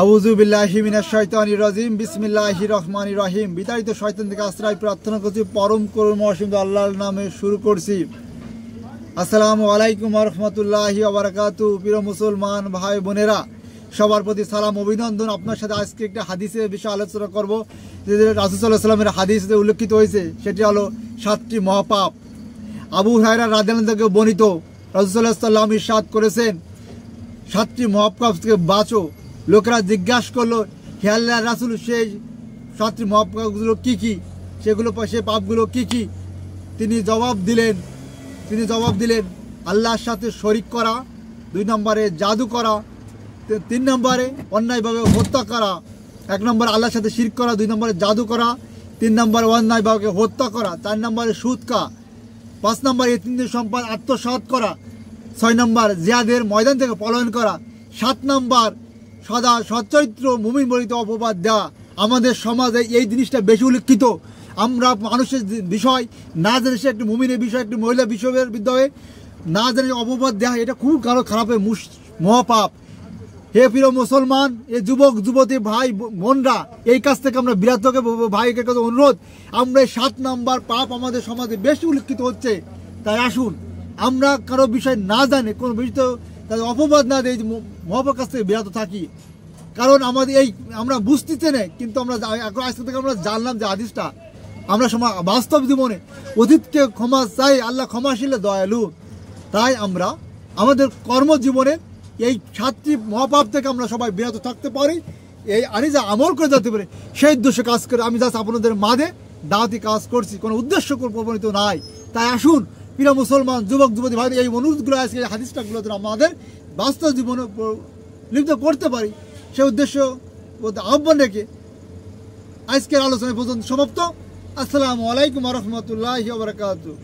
আউযু বিল্লাহি মিনাশ শাইতানির রাজিম বিসমিল্লাহির রহমানির রহিম। বিতাড়িত শয়তান থেকে আশ্রয় প্রার্থনা করছি পরম করুণা অসীম আল্লাহর নামে শুরু করছি। আসসালামু আলাইকুম ওয়া রাহমাতুল্লাহি ওয়া বারাকাতুহু। প্রিয় মুসলমান ভাই বোনেরা, সবার প্রতি সালাম অভিনন্দন। আপনার সাথে আজকে একটা হাদিসের বিষয়ে আলোচনা করব, যে রাসূল সাল্লাল্লাহু আলাইহি ওয়াসাল্লামের হাদিসে উল্লেখিত হয়েছে, সেটি হলো 7টি মহাপাপ। আবু হুরায়রা রাদিয়াল্লাহু আনহু থেকে বর্ণিত, রাসূল সাল্লাল্লাহু আলাইহি ওয়াসাল্লাম ইরশাদ করেছেন, 7টি মহাপাপ থেকে বাঁচো। লোকেরা জিজ্ঞাসা করলো, হে আল্লাহর রাসূল, সেই 7টি মহাপাপগুলো কী কী, সেগুলো সে পাপগুলো কী কী? তিনি জবাব দিলেন আল্লাহর সাথে শরিক করা, 2 নম্বরে জাদু করা, 3 নম্বরে অন্যায়ভাবে হত্যা করা। 1 নম্বরে আল্লাহর সাথে শিরক করা, 2 নম্বরে জাদু করা, 3 নম্বরে অন্যায়ভাবে হত্যা করা, 4 নম্বরে সুদ খাওয়া, 5 নম্বরে এতিমদের সম্পদ আত্মসাৎ করা, 6 নম্বর জিহাদের ময়দান থেকে পলায়ন করা, 7 নম্বর সদা সচ্চরিত্র মুমিন বলিতে অপবাদ দেওয়া। আমাদের সমাজে এই জিনিসটা বেশি উল্লেখিত। আমরা মানুষের বিষয় না জেনে, সে একটি মুমিনের বিষয়, একটি মহিলা বিষয়ের বিদ্যে না জেনে অপবাদ দেওয়া, এটা খুব খারাপের মহাপাপ। হে প্রিয় মুসলমান, এ যুবক যুবতী ভাই বোনরা, এই কাজ থেকে আমরা বিরত থেকে ভাইকে কাছে অনুরোধ, আমরা 7 নম্বর পাপ আমাদের সমাজে বেশি উল্লেখিত হচ্ছে। তাই আসুন আমরা কারো বিষয় না জানে, কোনো বিষয় তাদের অপবাদ না দিয়ে মহাপাপ কাছ থেকে বিরত থাকি। কারণ আমাদের আমরা বুঝতেছে না, কিন্তু আমরা আজকে থেকে আমরা জানলাম যে হাদিসটা আমরা সময় বাস্তব জীবনে অতীতকে ক্ষমা চাই, আল্লাহ ক্ষমাশীল দয়ালু। তাই আমরা আমাদের কর্মজীবনে এই 7টি মহাপাপ থেকে আমরা সবাই বিরত থাকতে পারি, এই যা আমল করে যেতে পারি, সেই উদ্দেশ্যে কাজ করে আমি জাস্ট আপনাদের মাঝে দাওয়াতি কাজ করছি, কোনো উদ্দেশ্য প্রবণিত নাই। তাই আসুন প্রিয় মুসলমান যুবক যুবতী ভাই, এই অনুরোধগুলো আজকে এই হাদিসটাগুলো আমাদের বাস্তব জীবনে লিপ্ত করতে পারি, সেই উদ্দেশ্য আহ্বান রেখে আজকের আলোচনা পর্যন্ত সমাপ্ত। আসসালামু আলাইকুম ওয়া রাহমাতুল্লাহি ওয়া বারাকাতুহু।